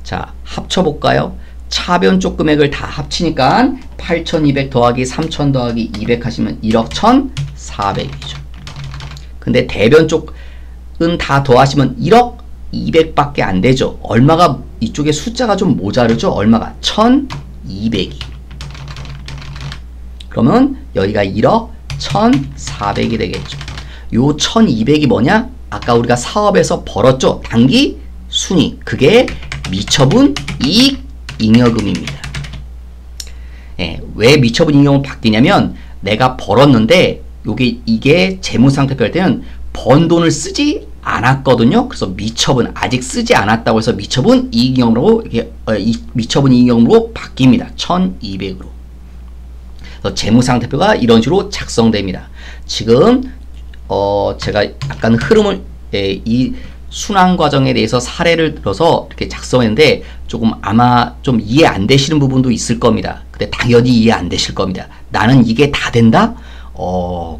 자, 합쳐볼까요? 차변 쪽 금액을 다 합치니까 8,200 더하기 3,000 더하기 200 하시면 1억 1,400이죠. 근데 대변 쪽은 다 더하시면 1억 200밖에 안 되죠. 얼마가 이쪽에 숫자가 좀 모자르죠. 얼마가? 1,200이. 그러면 여기가 1억 1,400이 되겠죠. 요 1,200이 뭐냐? 아까 우리가 사업에서 벌었죠. 단기 순익. 그게 미처분 이익 잉여금입니다. 예, 왜 미처분 잉여금을 바뀌냐면 내가 벌었는데 이게 재무상태표 할 때는 번 돈을 쓰지 않았거든요. 그래서 미처분 아직 쓰지 않았다고 해서 미처분 이익잉여금으로 이렇게 미처분 이익잉여금으로 바뀝니다. 1,200으로. 그래서 재무상태표가 이런 식으로 작성됩니다. 지금 제가 약간 흐름을 이 순환 과정에 대해서 사례를 들어서 이렇게 작성했는데 조금 아마 좀 이해 안 되시는 부분도 있을 겁니다. 근데 당연히 이해 안 되실 겁니다. 나는 이게 다 된다?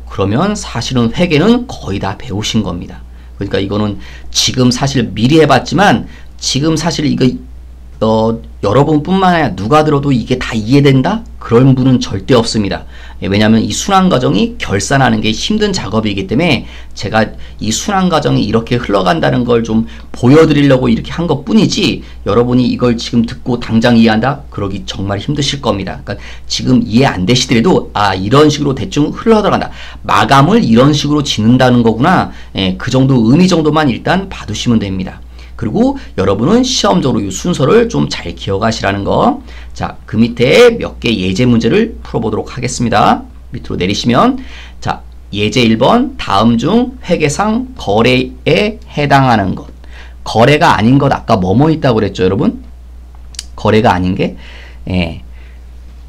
그러면 사실은 회계는 거의 다 배우신 겁니다. 그러니까 이거는 지금 사실 미리 해봤지만 지금 사실 이거 여러분뿐만 아니라 누가 들어도 이게 다 이해된다? 그런 분은 절대 없습니다. 왜냐하면 이 순환 과정이 결산하는 게 힘든 작업이기 때문에 제가 이 순환 과정이 이렇게 흘러간다는 걸 좀 보여드리려고 이렇게 한 것 뿐이지 여러분이 이걸 지금 듣고 당장 이해한다? 그러기 정말 힘드실 겁니다. 그러니까 지금 이해 안 되시더라도 이런 식으로 대충 흘러들어간다. 마감을 이런 식으로 짓는다는 거구나. 그 정도 의미 정도만 일단 봐두시면 됩니다. 그리고 여러분은 시험적으로 이 순서를 좀 잘 기억하시라는 거. 자, 그 밑에 몇 개 예제 문제를 풀어보도록 하겠습니다. 밑으로 내리시면, 자, 예제 1번, 다음 중 회계상 거래에 해당하는 것. 거래가 아닌 것, 아까 뭐뭐 있다고 그랬죠, 여러분? 거래가 아닌 게,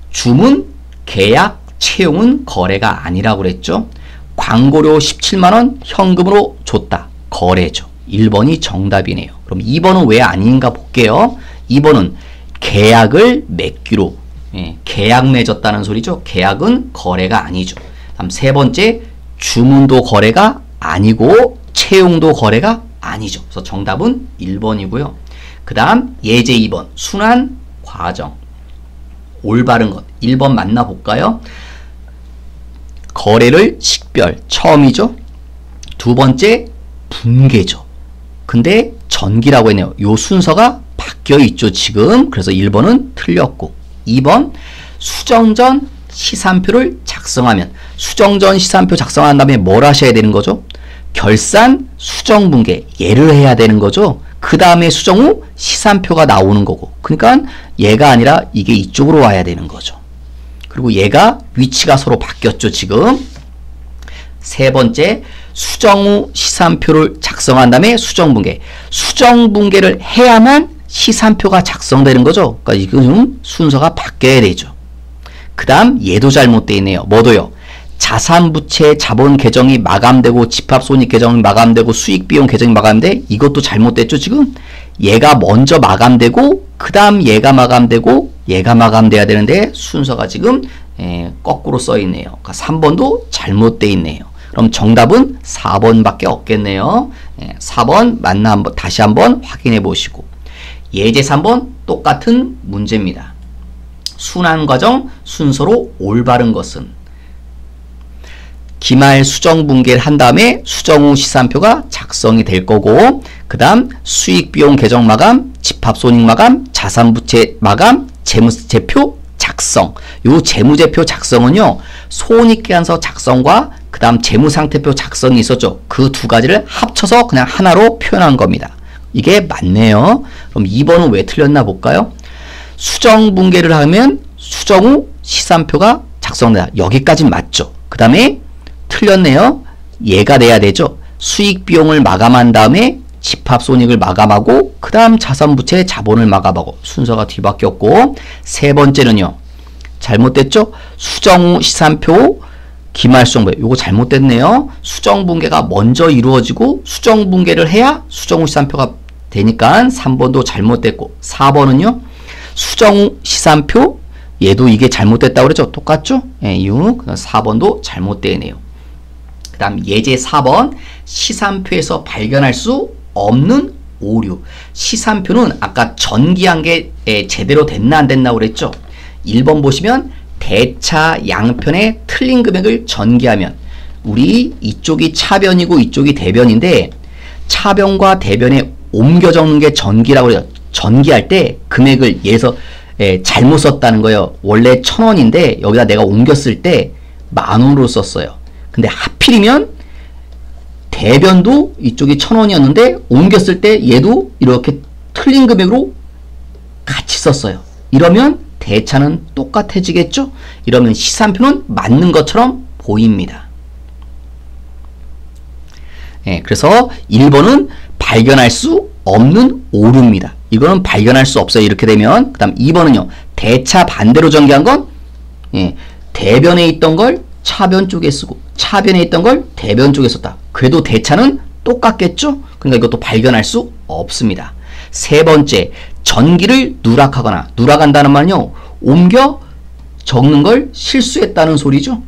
주문, 계약, 채용은 거래가 아니라고 그랬죠. 광고료 17만원 현금으로 줬다. 거래죠. 1번이 정답이네요. 그럼 2번은 왜 아닌가 볼게요. 2번은 계약을 맺기로, 계약 맺었다는 소리죠. 계약은 거래가 아니죠. 다음 세 번째, 주문도 거래가 아니고 채용도 거래가 아니죠. 그래서 정답은 1번이고요. 그 다음 예제 2번, 순환 과정. 올바른 것. 1번 만나볼까요? 거래를 식별. 처음이죠. 두 번째, 분계죠. 근데 전기라고 했네요. 요 순서가 바뀌어 있죠, 지금. 그래서 1번은 틀렸고. 2번, 수정 전 시산표를 작성하면. 수정 전 시산표 작성한 다음에 뭘 하셔야 되는 거죠? 결산, 수정 분계. 얘를 해야 되는 거죠. 그 다음에 수정 후 시산표가 나오는 거고. 그러니까 얘가 아니라 이게 이쪽으로 와야 되는 거죠. 그리고 얘가 위치가 서로 바뀌었죠, 지금. 세 번째, 수정 후 시산표를 작성한 다음에 수정 분계. 수정 분계를 해야만 시산표가 작성되는 거죠. 그러니까 이건 순서가 바뀌어야 되죠. 그 다음 얘도 잘못되어 있네요. 뭐도요? 자산부채 자본 계정이 마감되고 집합손익 계정이 마감되고 수익비용 계정이 마감돼. 이것도 잘못됐죠, 지금. 얘가 먼저 마감되고 그 다음 얘가 마감되고 얘가 마감돼야 되는데 순서가 지금 거꾸로 써 있네요. 그러니까 3번도 잘못되어 있네요. 그럼 정답은 4번밖에 없겠네요. 4번 맞나 다시 한번 확인해 보시고. 예제 3번 똑같은 문제입니다. 순환과정 순서로 올바른 것은 기말 수정 분계를 한 다음에 수정 후 시산표가 작성이 될 거고, 그 다음 수익비용 계정 마감, 집합손익 마감, 자산부채 마감, 재무제표 작성. 요 재무제표 작성은요, 손익계산서 작성과 그 다음 재무상태표 작성이 있었죠. 그 두 가지를 합쳐서 그냥 하나로 표현한 겁니다. 이게 맞네요. 그럼 2번은 왜 틀렸나 볼까요? 수정 분계를 하면 수정 후 시산표가 작성된다. 여기까지 맞죠. 그 다음에 틀렸네요. 얘가 돼야 되죠. 수익 비용을 마감한 다음에 집합손익을 마감하고 그 다음 자산부채 자본을 마감하고. 순서가 뒤바뀌었고, 세 번째는요, 잘못됐죠. 수정 후 시산표 기말수정분. 요거 잘못됐네요. 수정 분계가 먼저 이루어지고 수정 분계를 해야 수정 후 시산표가 되니까 3번도 잘못됐고, 4번은요, 수정 후 시산표, 얘도 이게 잘못됐다고 그랬죠. 똑같죠? 이유. 4번도 잘못되네요. 그 다음 예제 4번, 시산표에서 발견할 수 없는 오류. 시산표는 아까 전기한 게 제대로 됐나 안 됐나 그랬죠. 1번 보시면 대차 양편의 틀린 금액을 전기하면, 우리 이쪽이 차변이고 이쪽이 대변인데 차변과 대변에 옮겨 적는 게 전기라고 해요. 전기할 때 금액을 예서 잘못 썼다는 거예요. 원래 1,000원인데 여기다 내가 옮겼을 때 10,000원으로 썼어요. 근데 하필이면 대변도 이쪽이 1,000원이었는데 옮겼을 때 얘도 이렇게 틀린 금액으로 같이 썼어요. 이러면 대차는 똑같아지겠죠? 이러면 시산표는 맞는 것처럼 보입니다. 그래서 1번은 발견할 수 없는 오류입니다. 이거는 발견할 수 없어요. 이렇게 되면. 그 다음 2번은요. 대차 반대로 전개한 건 대변에 있던 걸 차변 쪽에 쓰고 차변에 있던 걸 대변 쪽에 썼다. 그래도 대차는 똑같겠죠? 그러니까 이것도 발견할 수 없습니다. 세 번째, 전기를 누락하거나, 누락한다는 말은요, 옮겨 적는 걸 실수했다는 소리죠.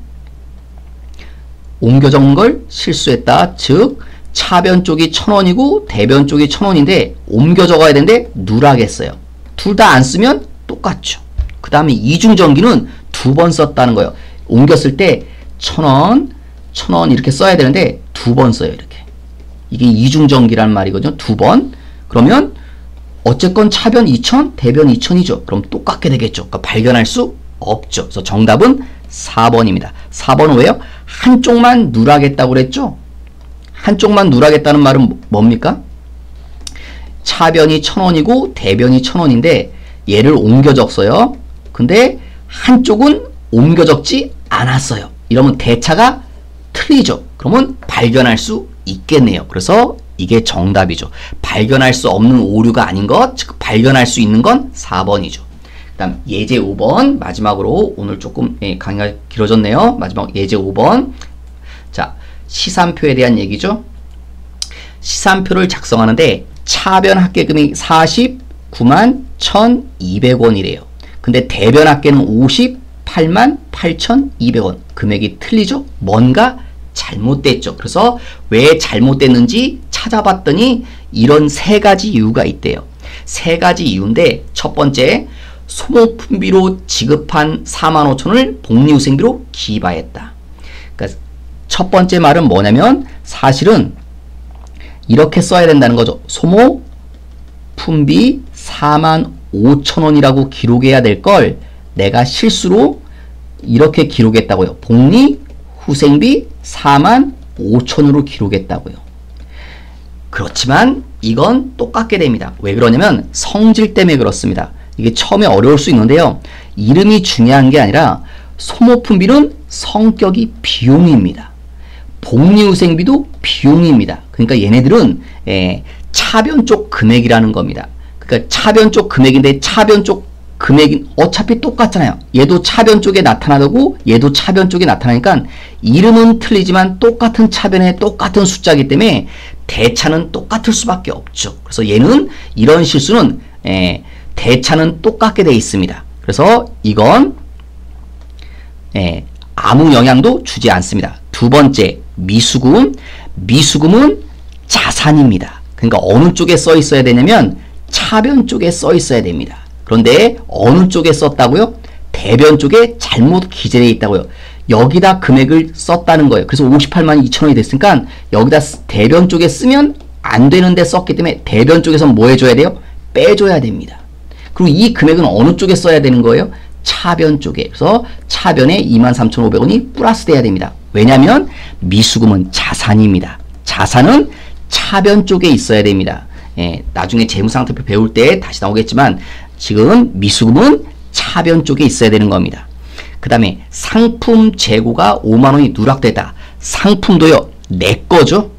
옮겨 적는 걸 실수했다. 즉 차변 쪽이 1,000원이고 대변 쪽이 1,000원인데 옮겨 적어야 되는데 누락했어요. 둘 다 안 쓰면 똑같죠. 그 다음에 이중전기는 2번 썼다는 거예요. 옮겼을 때 1,000원, 1,000원 이렇게 써야 되는데 2번 써요. 이렇게. 이게 이중전기란 말이거든요. 2번. 그러면 어쨌건 차변 2,000, 대변 2,000이죠. 그럼 똑같게 되겠죠. 그러니까 발견할 수 없죠. 그래서 정답은 4번입니다. 4번은 왜요? 한쪽만 누락했다고 그랬죠? 한쪽만 누락했다는 말은 뭡니까? 차변이 1,000원이고 대변이 1,000원인데 얘를 옮겨 적어요. 근데 한쪽은 옮겨 적지 않았어요. 이러면 대차가 틀리죠. 그러면 발견할 수 있겠네요. 그래서 이게 정답이죠. 발견할 수 없는 오류가 아닌 것, 즉 발견할 수 있는 건 4번이죠. 그 다음 예제 5번 마지막으로 오늘 조금 강의가 길어졌네요. 마지막 예제 5번. 자, 시산표에 대한 얘기죠. 시산표를 작성하는데 차변 합계금이 49만 1,200원이래요. 근데 대변 합계는 58만 8,200원. 금액이 틀리죠? 뭔가 잘못됐죠. 그래서 왜 잘못됐는지 찾아봤더니 이런 세 가지 이유가 있대요. 세 가지 이유인데 첫 번째, 소모품비로 지급한 45,000원을 복리후생비로 기입하였다. 그러니까 첫 번째 말은 뭐냐면 사실은 이렇게 써야 된다는 거죠. 소모품비 45,000원이라고 기록해야 될 걸 내가 실수로 이렇게 기록했다고요. 복리후생비 45,000원으로 기록했다고요. 그렇지만 이건 똑같게 됩니다. 왜 그러냐면 성질 때문에 그렇습니다. 이게 처음에 어려울 수 있는데요. 이름이 중요한 게 아니라 소모품비는 성격이 비용입니다. 복리후생비도 비용입니다. 그러니까 얘네들은 차변 쪽 금액이라는 겁니다. 그러니까 차변 쪽 금액인데 차변 쪽 금액이 어차피 똑같잖아요. 얘도 차변 쪽에 나타나고 얘도 차변 쪽에 나타나니까 이름은 틀리지만 똑같은 차변에 똑같은 숫자이기 때문에 대차는 똑같을 수밖에 없죠. 그래서 얘는 이런 실수는 대차는 똑같게 되어 있습니다. 그래서 이건 아무 영향도 주지 않습니다. 두 번째, 미수금. 미수금은 자산입니다. 그러니까 어느 쪽에 써 있어야 되냐면 차변 쪽에 써 있어야 됩니다. 그런데 어느 쪽에 썼다고요? 대변 쪽에 잘못 기재되어 있다고요. 여기다 금액을 썼다는 거예요. 그래서 58만 2천원이 됐으니까 여기다 대변 쪽에 쓰면 안 되는데 썼기 때문에 대변 쪽에서 뭐 해줘야 돼요? 빼줘야 됩니다. 그리고 이 금액은 어느 쪽에 써야 되는 거예요? 차변 쪽에. 그래서 차변에 23,500원이 플러스 돼야 됩니다. 왜냐하면 미수금은 자산입니다. 자산은 차변 쪽에 있어야 됩니다. 나중에 재무상태표 배울 때 다시 나오겠지만 지금 미수금은 차변 쪽에 있어야 되는 겁니다. 그 다음에 상품 재고가 5만원이 누락되다. 상품도요, 내 거죠.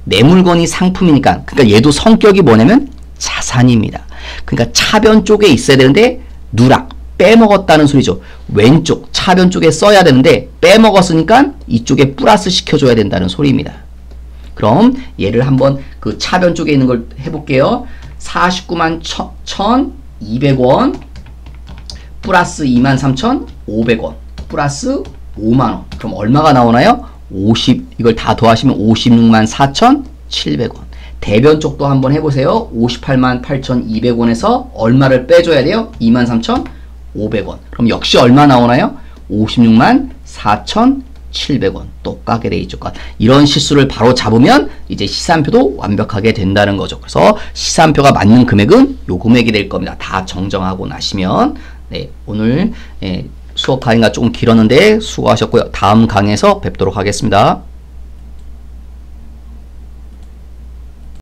내 물건이 상품이니까. 그러니까 얘도 성격이 뭐냐면 자산입니다. 그러니까 차변 쪽에 있어야 되는데 누락, 빼먹었다는 소리죠. 왼쪽 차변 쪽에 써야 되는데 빼먹었으니까 이쪽에 플러스 시켜줘야 된다는 소리입니다. 그럼 얘를 한번 그 차변 쪽에 있는 걸 해볼게요. 49만 1,200원 플러스 23,500원 플러스 5만원. 그럼 얼마가 나오나요? 50, 이걸 다 더하시면 56만 4,700원. 대변 쪽도 한번 해보세요. 58만 8,200원에서 얼마를 빼줘야 돼요? 23,500원. 그럼 역시 얼마 나오나요? 56만 4,700원. 똑같게 돼 있죠. 이런 실수를 바로 잡으면 이제 시산표도 완벽하게 된다는 거죠. 그래서 시산표가 맞는 금액은 요 금액이 될 겁니다. 다 정정하고 나시면. 네, 오늘 수업 강의가 조금 길었는데 수고하셨고요. 다음 강의에서 뵙도록 하겠습니다.